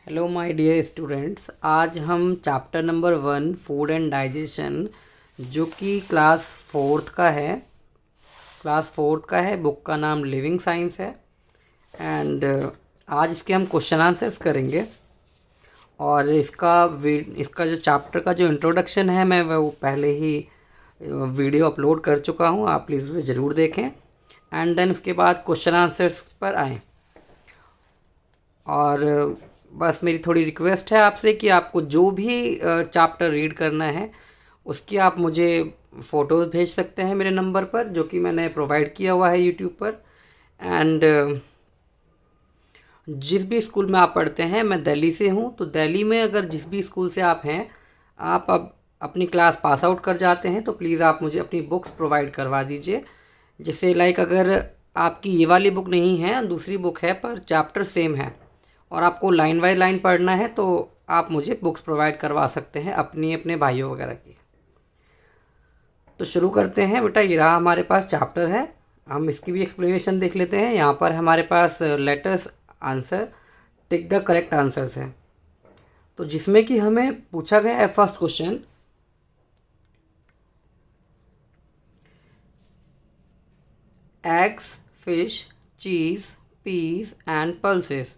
Hello my dear students, आज हम chapter number 1 food and digestion जो कि क्लास फोर्थ का है। बुक का नाम लिविंग साइंस है। एंड आज इसके हम क्वेश्चन आंसर्स करेंगे। और इसका जो चैप्टर का जो इंट्रोडक्शन है मैं वो पहले ही वीडियो अपलोड कर चुका हूँ, आप प्लीज़ उसे ज़रूर देखें। एंड देन उसके बाद क्वेश्चन आंसर्स पर आएँ। और बस मेरी थोड़ी रिक्वेस्ट है आपसे कि आपको जो भी चैप्टर रीड करना है उसकी आप मुझे फ़ोटोज़ भेज सकते हैं मेरे नंबर पर, जो कि मैंने प्रोवाइड किया हुआ है यूट्यूब पर। एंड जिस भी स्कूल में आप पढ़ते हैं, मैं दिल्ली से हूँ, तो दिल्ली में अगर जिस भी स्कूल से आप हैं, आप अब अपनी क्लास पास आउट कर जाते हैं तो प्लीज़ आप मुझे अपनी बुक्स प्रोवाइड करवा दीजिए। जैसे लाइक अगर आपकी ये वाली बुक नहीं है, दूसरी बुक है पर चैप्टर सेम है और आपको लाइन बाय लाइन पढ़ना है, तो आप मुझे बुक्स प्रोवाइड करवा सकते हैं अपनी अपने भाइयों वगैरह की। तो शुरू करते हैं बेटा। ये रहा हमारे पास चैप्टर है, हम इसकी भी एक्सप्लेनेशन देख लेते हैं। यहाँ पर हमारे पास letters answer tick the correct answers है, तो जिसमें कि हमें पूछा गया है first question, eggs, fish, cheese, peas and pulses.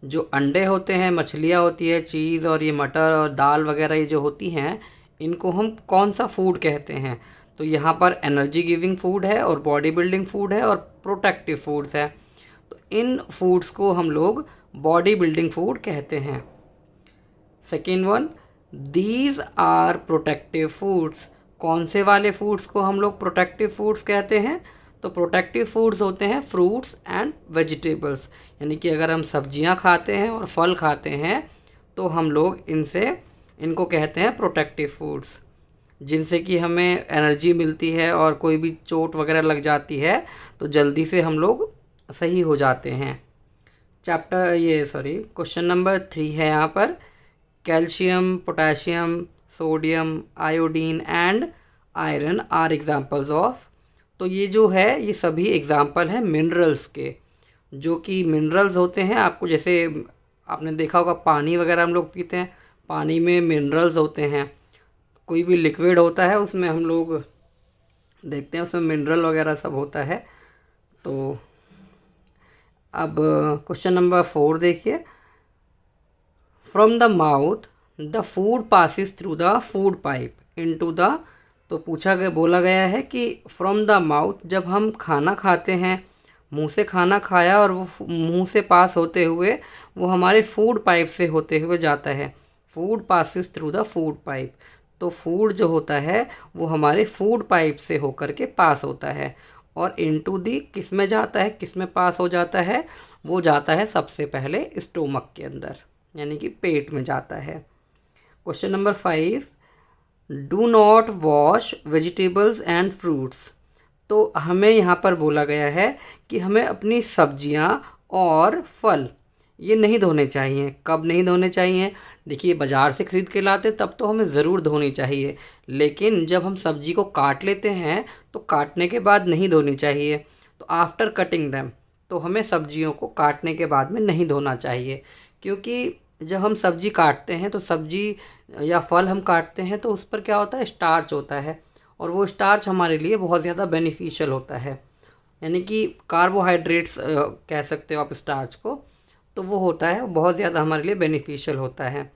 जो अंडे होते हैं, मछलियाँ होती है, चीज़ और ये मटर और दाल वगैरह ये जो होती हैं, इनको हम कौन सा फूड कहते हैं? तो यहाँ पर एनर्जी गिविंग फूड है और बॉडी बिल्डिंग फूड है और प्रोटेक्टिव फूड्स है। तो इन फूड्स को हम लोग बॉडी बिल्डिंग फूड कहते हैं। Second one, these are protective foods. कौन से वाले फूड्स को हम लोग प्रोटेक्टिव फूड्स कहते हैं? तो प्रोटेक्टिव फूड्स होते हैं फ्रूट्स एंड वेजिटेबल्स। यानी कि अगर हम सब्जियां खाते हैं और फल खाते हैं तो हम लोग इनको कहते हैं प्रोटेक्टिव फूड्स, जिनसे कि हमें एनर्जी मिलती है और कोई भी चोट वगैरह लग जाती है तो जल्दी से हम लोग सही हो जाते हैं। क्वेश्चन नंबर 3 है यहाँ पर, calcium, potassium, sodium, iodine and iron are examples of. तो ये जो है ये सभी एग्जाम्पल हैं मिनरल्स के, जो कि मिनरल्स होते हैं। आपको जैसे आपने देखा होगा पानी वगैरह हम लोग पीते हैं, पानी में मिनरल्स होते हैं। कोई भी लिक्विड होता है उसमें हम लोग देखते हैं उसमें मिनरल वगैरह सब होता है। तो अब क्वेश्चन नंबर 4 देखिए, from the mouth the food passes through the food pipe into the. तो बोला गया है कि फ्रॉम द माउथ, जब हम खाना खाते हैं, मुंह से खाना खाया और वो मुंह से पास होते हुए वो हमारे फूड पाइप से होते हुए जाता है। Food passes through the food pipe. तो फूड जो होता है वो हमारे फूड पाइप से होकर के पास होता है। और इनटू दी किस में जाता है, किस में पास हो जाता है? वो जाता है सबसे पहले स्टोमक के अंदर, यानी कि पेट में जाता है। Question number 5, do not wash vegetables and fruits. तो हमें यहाँ पर बोला गया है कि हमें अपनी सब्जियाँ और फल ये नहीं धोने चाहिए। कब नहीं धोने चाहिए? देखिए, बाज़ार से ख़रीद के लाते तब तो हमें ज़रूर धोनी चाहिए, लेकिन जब हम सब्जी को काट लेते हैं तो काटने के बाद नहीं धोनी चाहिए। तो आफ्टर कटिंग दैम, तो हमें सब्जियों को काटने के बाद में नहीं धोना चाहिए, क्योंकि जब हम सब्जी काटते हैं तो सब्जी या फल हम काटते हैं तो उस पर क्या होता है, स्टार्च होता है, और वो स्टार्च हमारे लिए बहुत ज़्यादा बेनिफिशियल होता है। यानी कि कार्बोहाइड्रेट्स कह सकते हो आप स्टार्च को, तो वो होता है बहुत ज़्यादा हमारे लिए बेनिफिशियल होता है।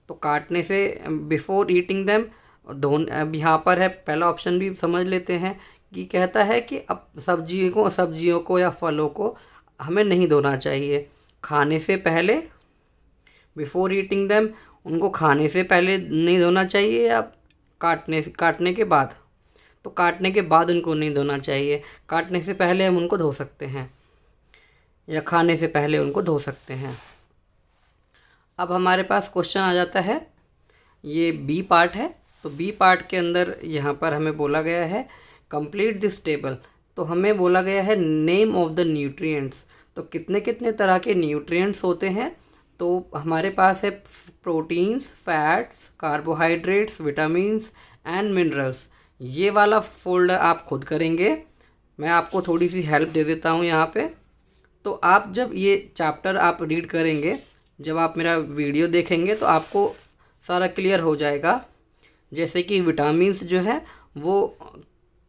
तो काटने से बिफोर ईटिंग देम धोन। अब यहाँ पर है पहला ऑप्शन भी समझ लेते हैं कि कहता है कि अब सब्जियों को या फलों को हमें नहीं धोना चाहिए खाने से पहले, बिफोर ईटिंग देम। उनको खाने से पहले नहीं धोना चाहिए या काटने के बाद? तो काटने के बाद उनको नहीं धोना चाहिए। काटने से पहले हम उनको धो सकते हैं या खाने से पहले उनको धो सकते हैं। अब हमारे पास क्वेश्चन आ जाता है, ये बी पार्ट है। तो बी पार्ट के अंदर यहाँ पर हमें बोला गया है कंप्लीट दिस टेबल। तो हमें बोला गया है नेम ऑफ द न्यूट्रिएंट्स। तो कितने कितने तरह के न्यूट्रिएंट्स होते हैं? तो हमारे पास है proteins, fats, carbohydrates, vitamins and minerals. ये वाला फोल्डर आप खुद करेंगे, मैं आपको थोड़ी सी हेल्प दे देता हूँ यहाँ पे। तो आप जब ये चैप्टर आप रीड करेंगे जब आप मेरा वीडियो देखेंगे तो आपको सारा क्लियर हो जाएगा। जैसे कि विटामिन्स जो है वो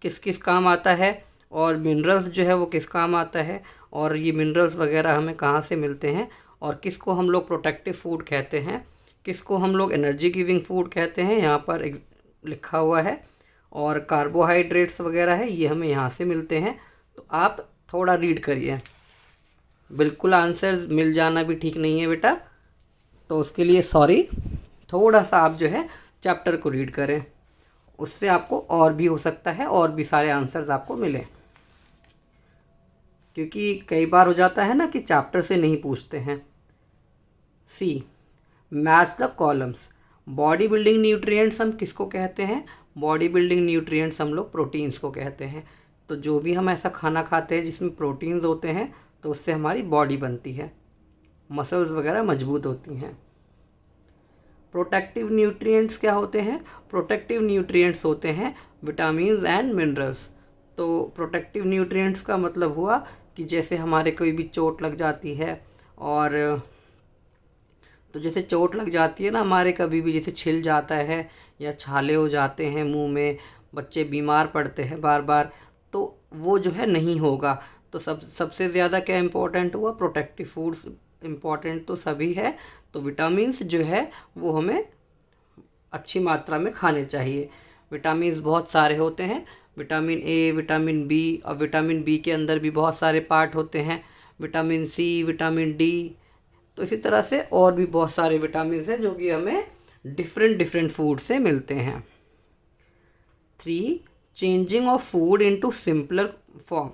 किस किस काम आता है, और मिनरल्स जो है वो किस काम आता है, और ये मिनरल्स वगैरह हमें कहाँ से मिलते हैं, और किसको हम लोग प्रोटेक्टिव फूड कहते हैं, किसको हम लोग एनर्जी गिविंग फूड कहते हैं, यहाँ पर लिखा हुआ है। और कार्बोहाइड्रेट्स वगैरह है ये हमें यहाँ से मिलते हैं। तो आप थोड़ा रीड करिए, बिल्कुल आंसर्स मिल जाना भी ठीक नहीं है बेटा, तो उसके लिए सॉरी। थोड़ा सा आप जो है चैप्टर को रीड करें, उससे आपको और भी हो सकता है और भी सारे आंसर्स आपको मिले। क्योंकि कई बार हो जाता है ना कि चैप्टर से नहीं पूछते हैं। C, match the columns. Body building nutrients हम किसको कहते हैं? बॉडी बिल्डिंग न्यूट्रिएंट्स हम लोग प्रोटीन्स को कहते हैं। तो जो भी हम ऐसा खाना खाते हैं जिसमें प्रोटीन्स होते हैं तो उससे हमारी बॉडी बनती है, मसल्स वगैरह मजबूत होती हैं। प्रोटेक्टिव न्यूट्रिएंट्स क्या होते हैं? प्रोटेक्टिव न्यूट्रिएंट्स होते हैं विटामिन्स एंड मिनरल्स। तो प्रोटेक्टिव न्यूट्रिएंट्स का मतलब हुआ कि जैसे हमारे कोई भी चोट लग जाती है, और तो जैसे चोट लग जाती है ना हमारे, कभी भी जैसे छिल जाता है या छाले हो जाते हैं मुंह में, बच्चे बीमार पड़ते हैं बार बार, तो वो जो है नहीं होगा। तो सबसे ज़्यादा क्या इम्पोर्टेंट हुआ? प्रोटेक्टिव फूड्स इम्पॉर्टेंट तो सभी है, तो विटामिन्स जो है वो हमें अच्छी मात्रा में खाने चाहिए। विटामिन्स बहुत सारे होते हैं, विटामिन ए, विटामिन बी, और विटामिन बी के अंदर भी बहुत सारे पार्ट होते हैं, विटामिन सी, विटामिन डी। तो इसी तरह से और भी बहुत सारे विटामिन्स हैं जो कि हमें डिफरेंट फूड से मिलते हैं। 3, changing of food into simpler form.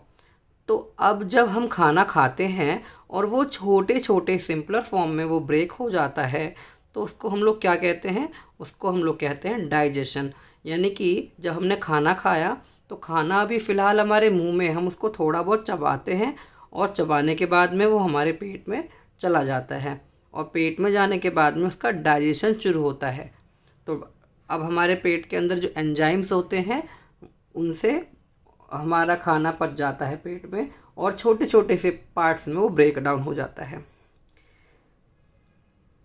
तो अब जब हम खाना खाते हैं और वो छोटे छोटे सिंपलर फॉर्म में वो ब्रेक हो जाता है, तो उसको हम लोग क्या कहते हैं? उसको हम लोग कहते हैं डाइजेशन। यानी कि जब हमने खाना खाया तो खाना अभी फ़िलहाल हमारे मुंह में, हम उसको थोड़ा बहुत चबाते हैं, और चबाने के बाद में वो हमारे पेट में चला जाता है, और पेट में जाने के बाद में उसका डाइजेशन शुरू होता है। तो अब हमारे पेट के अंदर जो एंजाइम्स होते हैं उनसे हमारा खाना पच जाता है पेट में, और छोटे छोटे से पार्ट्स में वो ब्रेक डाउन हो जाता है।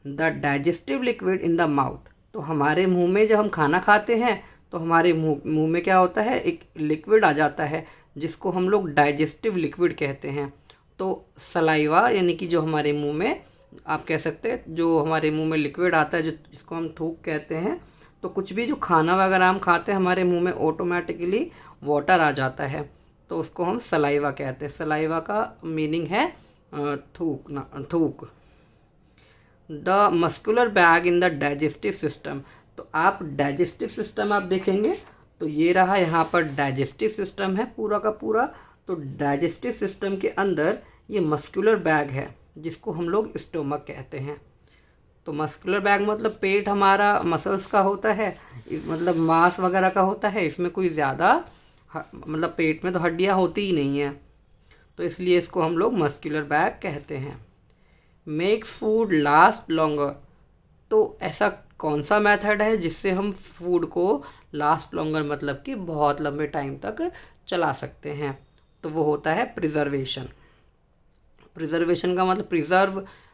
The digestive liquid in the mouth. तो हमारे मुंह में जब हम खाना खाते हैं तो हमारे मुंह में क्या होता है? एक लिक्विड आ जाता है जिसको हम लोग डाइजेस्टिव लिक्विड कहते हैं। तो सलाइवा, यानी कि जो हमारे मुंह में, आप कह सकते हैं जो हमारे मुंह में लिक्विड आता है, जो जिसको हम थूक कहते हैं, तो कुछ भी जो खाना वगैरह हम खाते हैं हमारे मुंह में ऑटोमेटिकली वाटर आ जाता है, तो उसको हम सलाइवा कहते हैं। सलाइवा का मीनिंग है थूक। The muscular bag in the digestive system. तो आप डाइजेस्टिव सिस्टम आप देखेंगे तो ये रहा, यहाँ पर डाइजेस्टिव सिस्टम है पूरा का पूरा। तो डाइजेस्टिव सिस्टम के अंदर ये मस्कुलर बैग है जिसको हम लोग स्टोमक कहते हैं। तो मस्कुलर बैग मतलब पेट हमारा मसल्स का होता है, मतलब मांस वगैरह का होता है, इसमें कोई ज़्यादा मतलब पेट में तो हड्डियाँ होती ही नहीं है, तो इसलिए इसको हम लोग मस्कुलर बैग कहते हैं। Makes food last longer. तो ऐसा कौन सा मेथड है जिससे हम फूड को लास्ट लॉन्गर, मतलब कि बहुत लंबे टाइम तक चला सकते हैं? तो वो होता है प्रिजर्वेशन। प्रिजर्वेशन का मतलब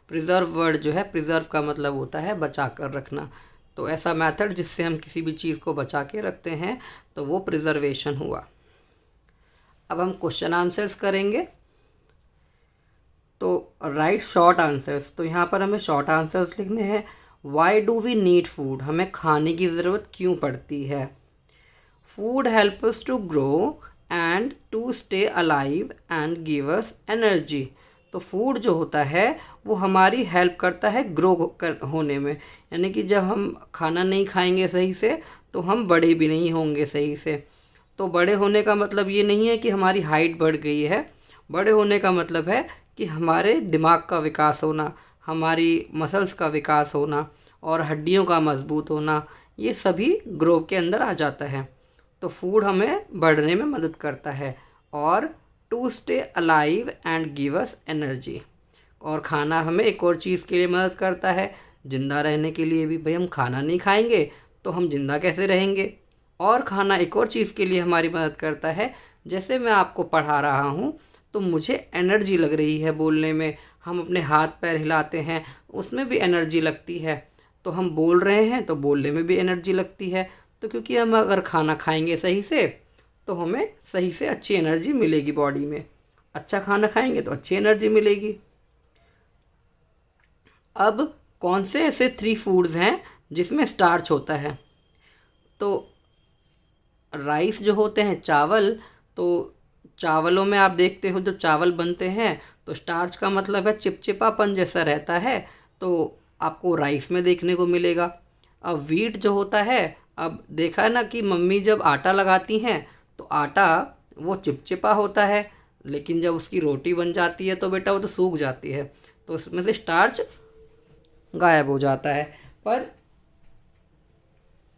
प्रिजर्व वर्ड जो है, प्रिजर्व का मतलब होता है बचा कर रखना। तो ऐसा मेथड जिससे हम किसी भी चीज़ को बचा के रखते हैं तो वो प्रिजर्वेशन हुआ। अब हम क्वेश्चन आंसर्स करेंगे। तो राइट शॉर्ट आंसर्स। तो यहाँ पर हमें शॉर्ट आंसर्स लिखने हैं। Why do we need food? हमें खाने की ज़रूरत क्यों पड़ती है? Food help us to grow and to stay alive and give us energy. तो फूड जो होता है वो हमारी हेल्प करता है ग्रो होने में, यानी कि जब हम खाना नहीं खाएंगे सही से तो हम बड़े भी नहीं होंगे सही से। तो बड़े होने का मतलब ये नहीं है कि हमारी हाइट बढ़ गई है, बड़े होने का मतलब है कि हमारे दिमाग का विकास होना, हमारी मसल्स का विकास होना और हड्डियों का मजबूत होना, ये सभी ग्रो के अंदर आ जाता है। तो फूड हमें बढ़ने में मदद करता है, और to stay alive and give us energy. और खाना हमें एक और चीज़ के लिए मदद करता है, ज़िंदा रहने के लिए भी। भाई हम खाना नहीं खाएंगे तो हम ज़िंदा कैसे रहेंगे? और खाना एक और चीज़ के लिए हमारी मदद करता है, जैसे मैं आपको पढ़ा रहा हूँ तो मुझे एनर्जी लग रही है बोलने में, हम अपने हाथ पैर हिलाते हैं, उसमें भी एनर्जी लगती है। तो हम बोल रहे हैं तो बोलने में भी एनर्जी लगती है। तो क्योंकि हम अगर खाना खाएंगे सही से तो हमें सही से अच्छी एनर्जी मिलेगी बॉडी में। अच्छा खाना खाएंगे तो अच्छी एनर्जी मिलेगी। अब कौन से ऐसे 3 फूड्स हैं जिसमें स्टार्च होता है? तो राइस जो होते हैं, चावल, तो चावलों में आप देखते हो जो चावल बनते हैं तो स्टार्च का मतलब है चिपचिपापन जैसा रहता है, तो आपको राइस में देखने को मिलेगा। अब वीट जो होता है, अब देखा है ना कि मम्मी जब आटा लगाती हैं तो आटा वो चिपचिपा होता है, लेकिन जब उसकी रोटी बन जाती है तो बेटा वो तो सूख जाती है, तो उसमें से स्टार्च गायब हो जाता है। पर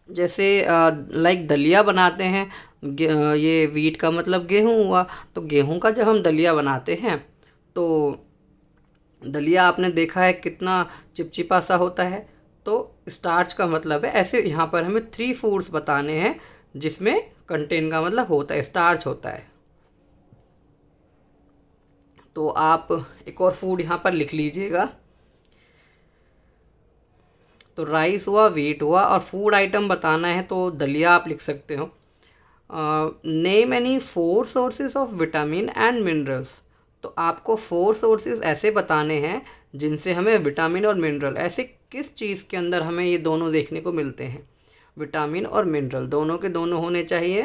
जैसे लाइक दलिया बनाते हैं, ये वीट का मतलब गेहूं हुआ, तो गेहूं का जब हम दलिया बनाते हैं तो दलिया आपने देखा है कितना चिपचिपा सा होता है। तो स्टार्च का मतलब है, ऐसे यहाँ पर हमें 3 फूड्स बताने हैं जिसमें कंटेन का मतलब होता है स्टार्च होता है। तो आप एक और फूड यहाँ पर लिख लीजिएगा। तो राइस हुआ, वीट हुआ, और फूड आइटम बताना है तो दलिया आप लिख सकते हो। Name any 4 sources of vitamin and minerals. तो आपको 4 सोर्सेज ऐसे बताने हैं जिनसे हमें विटामिन और मिनरल, ऐसे किस चीज़ के अंदर हमें ये दोनों देखने को मिलते हैं, विटामिन और मिनरल दोनों के दोनों होने चाहिए।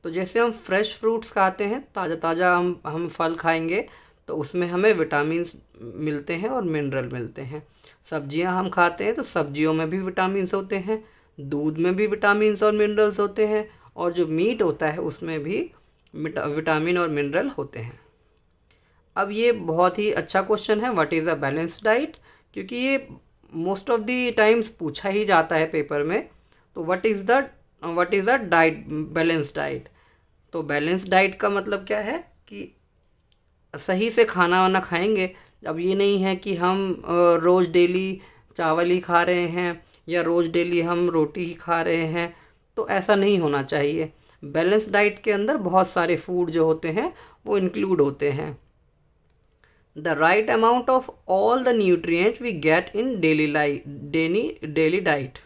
तो जैसे हम फ्रेश फ्रूट्स खाते हैं, ताज़ा ताज़ा हम फल खाएंगे तो उसमें हमें विटामिन्स मिलते हैं और मिनरल मिलते हैं। सब्जियां हम खाते हैं तो सब्जियों में भी विटामिन्स होते हैं, दूध में भी विटामिन्स और मिनरल्स होते हैं, और जो मीट होता है उसमें भी विटामिन और मिनरल होते हैं। अब ये बहुत ही अच्छा क्वेश्चन है, what is a balance diet, क्योंकि ये मोस्ट ऑफ द टाइम्स पूछा ही जाता है पेपर में। तो what is a diet, balance diet. तो बैलेंस डाइट का मतलब क्या है कि सही से खाना वाना खाएंगे। अब ये नहीं है कि हम रोज़ डेली चावल ही खा रहे हैं या रोज़ डेली हम रोटी ही खा रहे हैं, तो ऐसा नहीं होना चाहिए। बैलेंस डाइट के अंदर बहुत सारे फूड जो होते हैं वो इंक्लूड होते हैं। The right amount of all the nutrient we get in daily diet.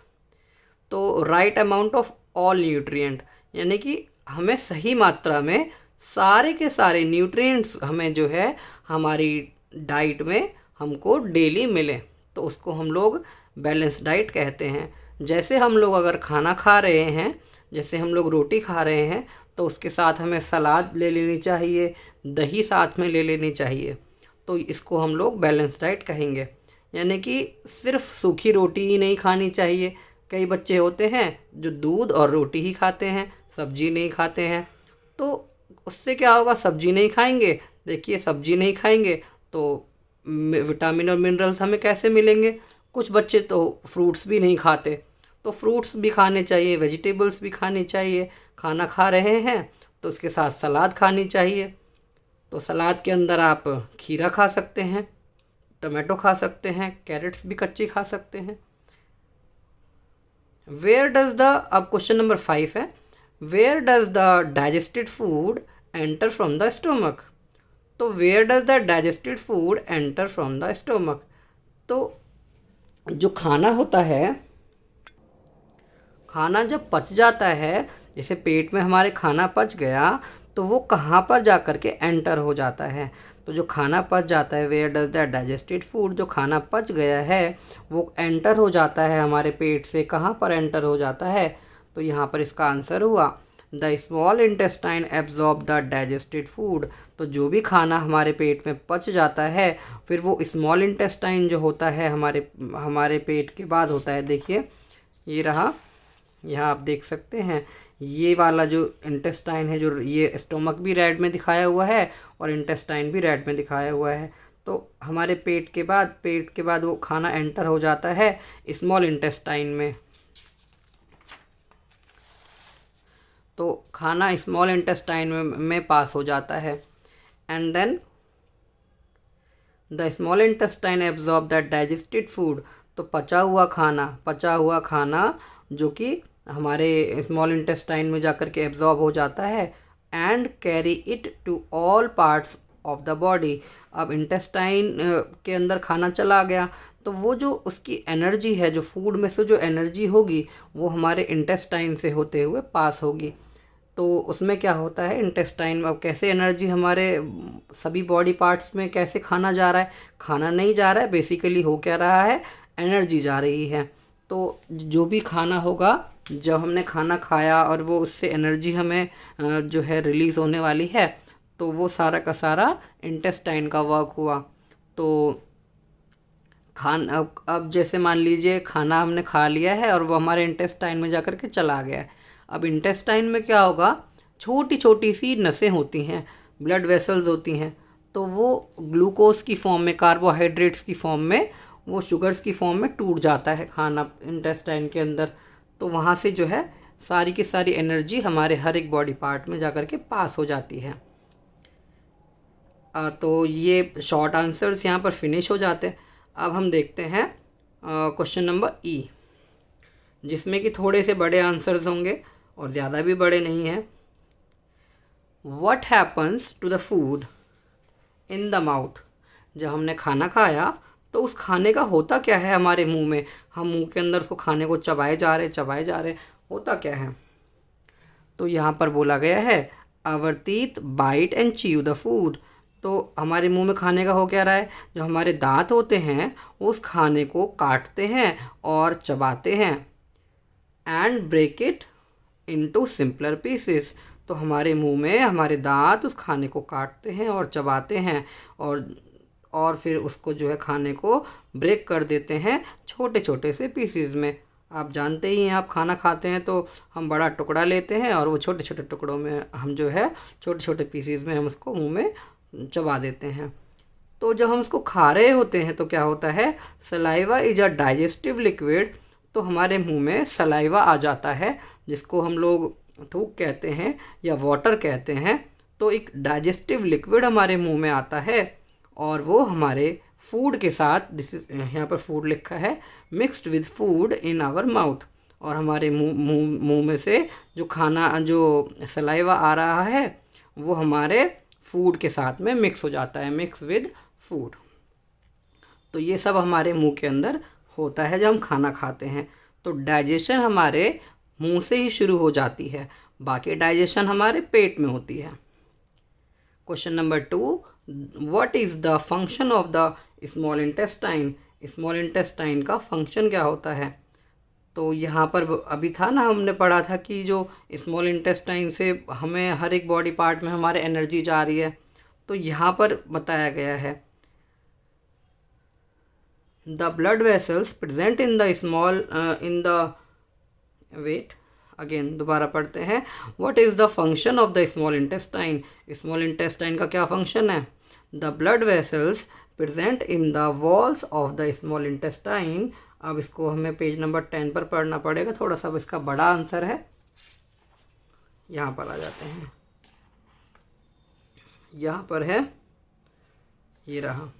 तो right amount of all nutrient यानी कि हमें सही मात्रा में सारे के सारे न्यूट्रिएंट्स हमें जो है हमारी डाइट में हमको डेली मिले, तो उसको हम लोग बैलेंस डाइट कहते हैं। जैसे हम लोग अगर खाना खा रहे हैं, जैसे हम लोग रोटी खा रहे हैं, तो उसके साथ हमें सलाद ले लेनी चाहिए, दही साथ में ले लेनी चाहिए, तो इसको हम लोग बैलेंस डाइट कहेंगे। यानी कि सिर्फ सूखी रोटी ही नहीं खानी चाहिए। कई बच्चे होते हैं जो दूध और रोटी ही खाते हैं, सब्जी नहीं खाते हैं, तो उससे क्या होगा, सब्जी नहीं खाएंगे, देखिए सब्जी नहीं खाएंगे तो विटामिन और मिनरल्स हमें कैसे मिलेंगे। कुछ बच्चे तो फ्रूट्स भी नहीं खाते, तो फ्रूट्स भी खाने चाहिए, वेजिटेबल्स भी खानी चाहिए। खाना खा रहे हैं तो उसके साथ सलाद खानी चाहिए, तो सलाद के अंदर आप खीरा खा सकते हैं, टमाटो खा सकते हैं, कैरेट्स भी कच्ची खा सकते हैं। वेयर डज द, अब क्वेश्चन नंबर 5 है, where does the digested food enter from the stomach. तो where does the digested food enter from the stomach. तो जो खाना होता है, खाना जब पच जाता है, जैसे पेट में हमारे खाना पच गया, तो वो कहाँ पर जा कर के एंटर हो जाता है। तो जो खाना पच जाता है, where does the digested food, जो खाना पच गया है वो एंटर हो जाता है हमारे पेट से, कहाँ पर एंटर हो जाता है, तो यहाँ पर इसका आंसर हुआ the small intestine absorb the digested food. तो जो भी खाना हमारे पेट में पच जाता है, फिर वो स्मॉल इंटेस्टाइन जो होता है हमारे पेट के बाद होता है। देखिए ये रहा, यहाँ आप देख सकते हैं ये वाला जो इंटेस्टाइन है, जो ये स्टोमक भी रेड में दिखाया हुआ है और इंटेस्टाइन भी रेड में दिखाया हुआ है। तो हमारे पेट के बाद वो खाना एंटर हो जाता है स्मॉल इंटेस्टाइन में। तो खाना स्मॉल इंटेस्टाइन में पास हो जाता है, and then the small intestine absorb the digested food. तो पचा हुआ खाना जो कि हमारे स्मॉल इंटेस्टाइन में जाकर के एब्जॉर्ब हो जाता है, and carry it to all parts of the body. अब इंटेस्टाइन के अंदर खाना चला गया तो वो जो उसकी एनर्जी है, जो फूड में से जो एनर्जी होगी वो हमारे इंटेस्टाइन से होते हुए पास होगी। तो उसमें क्या होता है, इंटेस्टाइन में अब कैसे एनर्जी हमारे सभी बॉडी पार्ट्स में कैसे खाना जा रहा है, खाना नहीं जा रहा है, बेसिकली हो क्या रहा है, एनर्जी जा रही है। तो जो भी खाना होगा, जब हमने खाना खाया और वो उससे एनर्जी हमें जो है रिलीज़ होने वाली है, तो वो सारा का सारा इंटेस्टाइन का वर्क हुआ। तो अब जैसे मान लीजिए खाना हमने खा लिया है और वो हमारे इंटेस्टाइन में जा कर के चला गया है। अब इंटेस्टाइन में क्या होगा, छोटी छोटी सी नसें होती हैं, ब्लड वेसल्स होती हैं, तो वो ग्लूकोज की फॉर्म में, कार्बोहाइड्रेट्स की फॉर्म में, वो शुगर्स की फॉर्म में टूट जाता है खाना इंटेस्टाइन के अंदर। तो वहाँ से जो है सारी की सारी एनर्जी हमारे हर एक बॉडी पार्ट में जा कर के पास हो जाती है। तो ये शॉर्ट आंसर्स यहाँ पर फिनिश हो जाते हैं। अब हम देखते हैं क्वेश्चन नंबर ई, जिसमें कि थोड़े से बड़े आंसर्स होंगे और ज़्यादा भी बड़े नहीं हैं। What happens to the food in the mouth? जब हमने खाना खाया तो उस खाने का होता क्या है हमारे मुंह में, हम मुंह के अंदर उसको खाने को चबाए जा रहे, होता क्या है। तो यहाँ पर बोला गया है our teeth bite and chew the food. तो हमारे मुंह में खाने का हो क्या रहा है, जो हमारे दांत होते हैं उस खाने को काटते हैं और चबाते हैं। And break it into simpler pieces. तो हमारे मुंह में हमारे दांत उस खाने को काटते हैं और चबाते हैं और फिर उसको जो है खाने को ब्रेक कर देते हैं छोटे छोटे से पीसेस में। आप जानते ही हैं, आप खाना खाते हैं तो हम बड़ा टुकड़ा लेते हैं और वो छोटे छोटे टुकड़ों में हम जो है छोटे छोटे पीसेस में हम उसको मुंह में चबा देते हैं। तो जब हम उसको खा रहे होते हैं तो क्या होता है, saliva is a digestive liquid. तो हमारे मुंह में सलाइवा आ जाता है, जिसको हम लोग थूक कहते हैं या वाटर कहते हैं। तो एक डाइजेस्टिव लिक्विड हमारे मुंह में आता है और वो हमारे फूड के साथ, दिस इज यहाँ पर फूड लिखा है, mixed with food in our mouth. और हमारे मुंह में से जो खाना, जो सलाइवा आ रहा है वो हमारे फूड के साथ में मिक्स हो जाता है, मिक्स विद फूड। तो ये सब हमारे मुंह के अंदर होता है जब हम खाना खाते हैं। तो डाइजेशन हमारे मुंह से ही शुरू हो जाती है, बाकी डाइजेशन हमारे पेट में होती है। Question number 2, what is the function of the small intestine? Small intestine का फंक्शन क्या होता है? तो यहाँ पर अभी था ना, हमने पढ़ा था कि जो स्मॉल इंटेस्टाइन से हमें हर एक बॉडी पार्ट में हमारे एनर्जी जा रही है। तो यहाँ पर बताया गया है the blood vessels present in the small in the wet again दोबारा पढ़ते हैं। What is the function of the small intestine? Small intestine का क्या फंक्शन है? The blood vessels present in the walls of the small intestine. अब इसको हमें page number 10 पर पढ़ना पड़ेगा, थोड़ा सा इसका बड़ा आंसर है। यहाँ पर आ जाते हैं, यहाँ पर है, ये रहा।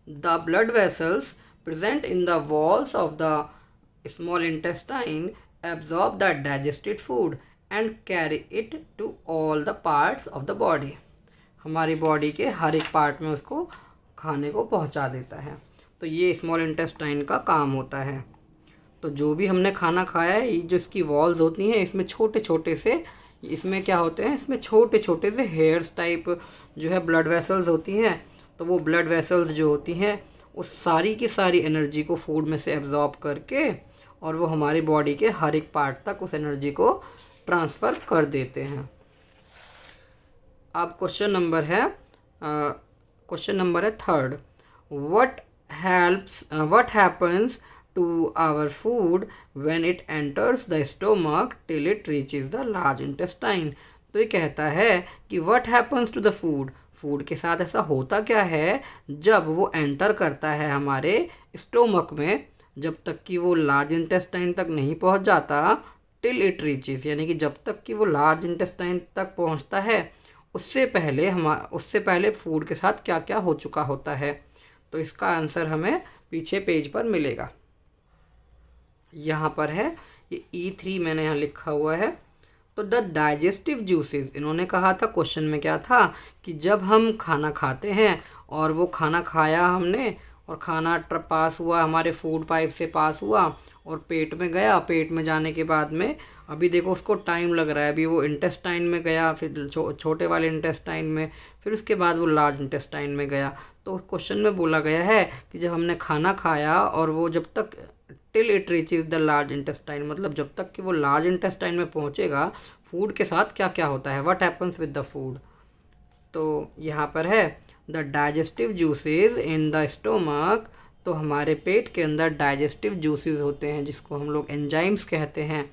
The blood vessels present in the walls of the small intestine absorb the digested food and carry it to all the parts of the body। हमारी बॉडी के हर एक पार्ट में उसको खाने को पहुंचा देता है। तो ये स्मॉल इंटेस्टाइन का काम होता है। तो जो भी हमने खाना खाया है, ये जो इसकी वॉल्स होती हैं, इसमें छोटे छोटे से, इसमें क्या होते हैं, इसमें छोटे छोटे से हेयर्स टाइप जो है ब्लड वेसल्स होती हैं। तो वो ब्लड वेसल्स जो होती हैं उस सारी की सारी एनर्जी को फूड में से एब्जॉर्ब करके और वो हमारी बॉडी के हर एक पार्ट तक उस एनर्जी को ट्रांसफ़र कर देते हैं। अब क्वेश्चन नंबर है 3rd। What happens to our food when it enters the stomach till it reaches the large intestine? तो ये कहता है कि what happens to the food, food के साथ ऐसा होता क्या है जब वो एंटर करता है हमारे स्टोमक में, जब तक कि वो लार्ज इंटेस्टाइन तक नहीं पहुंच जाता, टिल इट रीचेस, यानी कि जब तक कि वो लार्ज इंटेस्टाइन तक पहुंचता है उससे पहले फूड के साथ क्या क्या हो चुका होता है। तो इसका आंसर हमें पीछे पेज पर मिलेगा, यहाँ पर है, ये E3 मैंने यहाँ लिखा हुआ है। तो द डाइजेस्टिव जूसेस, इन्होंने कहा था क्वेश्चन में क्या था कि जब हम खाना खाते हैं और वो खाना खाया हमने और खाना पास हुआ, हमारे फूड पाइप से पास हुआ और पेट में गया, पेट में जाने के बाद में अभी देखो उसको टाइम लग रहा है, अभी वो इंटेस्टाइन में गया, फिर छोटे वाले इंटेस्टाइन में, फिर उसके बाद वो लार्ज इंटेस्टाइन में गया। तो उस क्वेश्चन में बोला गया है कि जब हमने खाना खाया और वो जब तक till it reaches the large intestine, मतलब जब तक कि वो लार्ज इंटेस्टाइन में पहुंचेगा, फूड के साथ क्या क्या होता है, what happens with the food. तो यहाँ पर है the digestive juices in the stomach, तो हमारे पेट के अंदर डाइजेस्टिव जूसेस होते हैं जिसको हम लोग एंजाइम्स कहते हैं।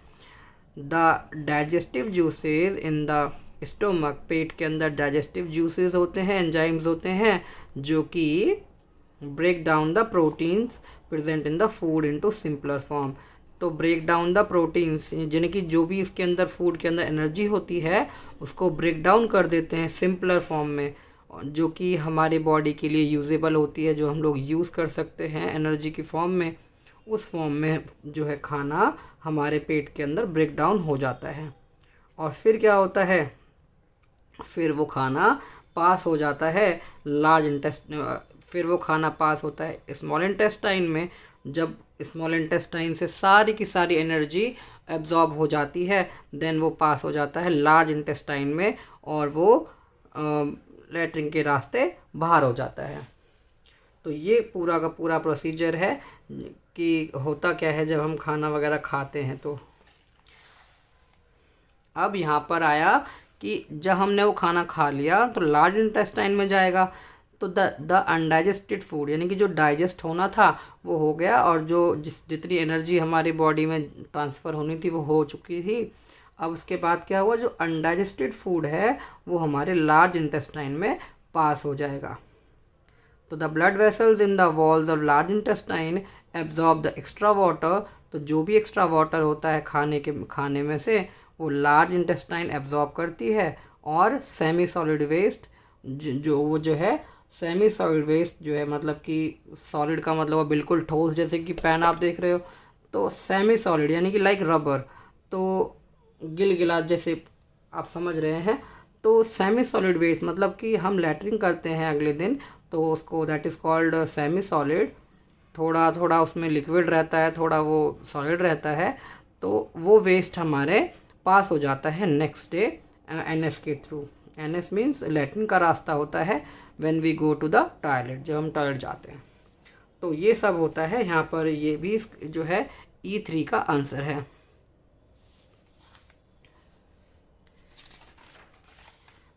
The digestive juices in the stomach, पेट के अंदर डाइजेस्टिव जूसेस होते हैं, एंजाइम्स होते हैं जो कि break down the proteins present in the food into simpler form. तो ब्रेक डाउन द प्रोटीन्स, यानी कि जो भी इसके अंदर फूड के अंदर एनर्जी होती है उसको ब्रेक डाउन कर देते हैं सिंपलर फॉर्म में, जो कि हमारे बॉडी के लिए यूजेबल होती है, जो हम लोग यूज़ कर सकते हैं एनर्जी की फॉर्म में। उस फॉर्म में जो है खाना हमारे पेट के अंदर ब्रेक डाउन हो जाता है और फिर क्या होता है, फिर वो खाना पास हो जाता है लार्ज इंटेस्टाइन, फिर वो खाना पास होता है स्मॉल इंटेस्टाइन में। जब स्मॉल इंटेस्टाइन से सारी की सारी एनर्जी एब्जॉर्ब हो जाती है, देन वो पास हो जाता है लार्ज इंटेस्टाइन में और वो लैट्रिन के रास्ते बाहर हो जाता है। तो ये पूरा का पूरा प्रोसीजर है कि होता क्या है जब हम खाना वगैरह खाते हैं। तो अब यहाँ पर आया कि जब हमने वो खाना खा लिया तो लार्ज इंटेस्टाइन में जाएगा, तो द अनडाइजेस्टेड फूड, यानी कि जो डाइजेस्ट होना था वो हो गया और जो जितनी एनर्जी हमारी बॉडी में ट्रांसफ़र होनी थी वो हो चुकी थी। अब उसके बाद क्या हुआ, जो अनडाइजेस्टेड फूड है वो हमारे लार्ज इंटेस्टाइन में पास हो जाएगा। तो the blood vessels in the walls of large intestine absorb the extra water, तो जो भी एक्स्ट्रा वाटर होता है खाने में से वो लार्ज इंटेस्टाइन एब्जॉर्ब करती है और सेमी सॉलिड वेस्ट जो है सेमी सॉलिड वेस्ट जो है, मतलब कि सॉलिड का मतलब वो बिल्कुल ठोस, जैसे कि पेन आप देख रहे हो, तो सेमी सॉलिड यानी कि लाइक रबर, तो गिला जैसे आप समझ रहे हैं। तो सेमी सॉलिड वेस्ट मतलब कि हम लैट्रिन करते हैं अगले दिन, तो उसको that is called semi solid, थोड़ा थोड़ा उसमें लिक्विड रहता है, थोड़ा वो सॉलिड रहता है, तो वो वेस्ट हमारे पास हो जाता है नेक्स्ट डे एनएस के थ्रू। एनएस मीन्स लैट्रिन का रास्ता होता है when we go to the toilet, जब हम टॉयलेट जाते हैं। तो ये सब होता है यहाँ पर, ये भी जो है E3 का आंसर है।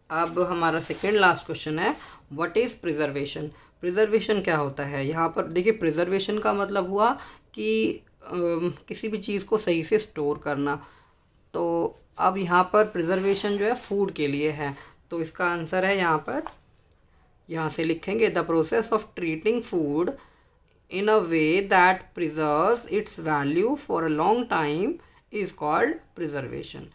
अब हमारा सेकेंड लास्ट क्वेश्चन है, व्हाट इज़ प्रिजर्वेशन। प्रिजर्वेशन क्या होता है। यहाँ पर देखिए, प्रिजर्वेशन का मतलब हुआ कि किसी भी चीज़ को सही से स्टोर करना। तो अब यहाँ पर प्रिजर्वेशन जो है फूड के लिए है, तो इसका आंसर है यहाँ से लिखेंगे, the process of treating food in a way that preserves its value for a long time is called preservation।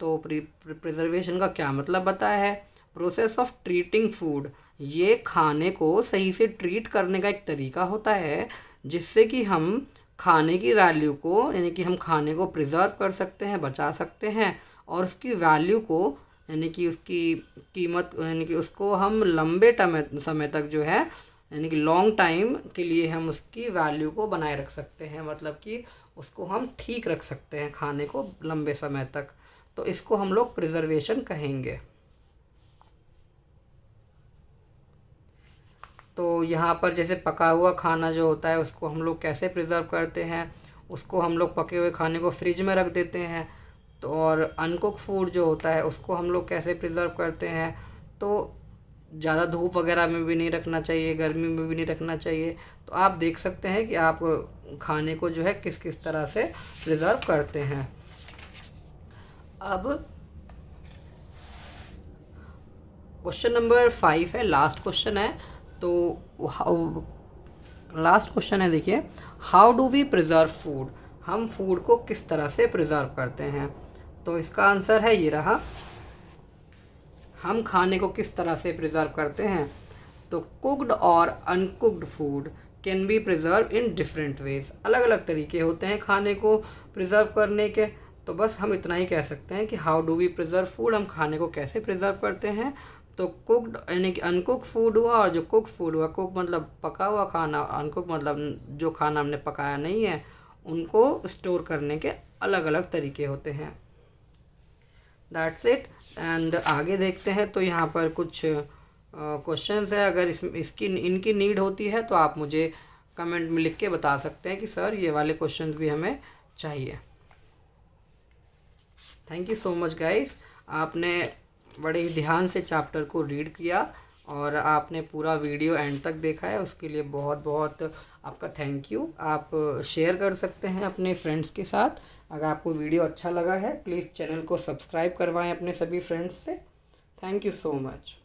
तो प्रिजर्वेशन का क्या मतलब बताया है, प्रोसेस ऑफ ट्रीटिंग फूड, ये खाने को सही से ट्रीट करने का एक तरीका होता है जिससे कि हम खाने की वैल्यू को, यानी कि हम खाने को प्रिजर्व कर सकते हैं, बचा सकते हैं, और उसकी वैल्यू को, यानी कि उसकी कीमत, यानी कि उसको हम लंबे समय तक जो है, यानी कि लॉन्ग टाइम के लिए हम उसकी वैल्यू को बनाए रख सकते हैं, मतलब कि उसको हम ठीक रख सकते हैं खाने को लंबे समय तक। तो इसको हम लोग प्रिजर्वेशन कहेंगे। तो यहाँ पर जैसे पका हुआ खाना जो होता है उसको हम लोग कैसे प्रिजर्व करते हैं, उसको हम लोग पके हुए खाने को फ्रिज में रख देते हैं। तो और अनकुक फूड जो होता है उसको हम लोग कैसे प्रिजर्व करते हैं, तो ज़्यादा धूप वगैरह में भी नहीं रखना चाहिए, गर्मी में भी नहीं रखना चाहिए। तो आप देख सकते हैं कि आप खाने को जो है किस किस तरह से प्रिजर्व करते हैं। अब क्वेश्चन नंबर 5 है, लास्ट क्वेश्चन है। तो लास्ट क्वेश्चन है, देखिए, how do we preserve food, हम फूड को किस तरह से प्रिजर्व करते हैं। तो इसका आंसर है ये रहा, हम खाने को किस तरह से प्रिजर्व करते हैं। तो कुक्ड और uncooked food can be preserve in different ways, अलग अलग तरीके होते हैं खाने को प्रिजर्व करने के। तो बस हम इतना ही कह सकते हैं कि how do we preserve food, हम खाने को कैसे प्रिजर्व करते हैं। तो कुक्ड यानी कि अनकुक फूड हुआ, और जो कुक्ड फूड हुआ, कुक मतलब पका हुआ खाना, अनकुक मतलब जो खाना हमने पकाया नहीं है, उनको स्टोर करने के अलग अलग तरीके होते हैं। That's it. एंड आगे देखते हैं। तो यहाँ पर कुछ क्वेश्चंस है, अगर इसकी इनकी नीड होती है तो आप मुझे कमेंट में लिख के बता सकते हैं कि सर ये वाले क्वेश्चंस भी हमें चाहिए। Thank you so much guys, आपने बड़े ही ध्यान से चैप्टर को रीड किया और आपने पूरा वीडियो एंड तक देखा है, उसके लिए बहुत बहुत आपका थैंक यू। आप शेयर कर सकते हैं अपने फ्रेंड्स के साथ। अगर आपको वीडियो अच्छा लगा है प्लीज़ चैनल को सब्सक्राइब करवाएं अपने सभी फ्रेंड्स से। Thank you so much.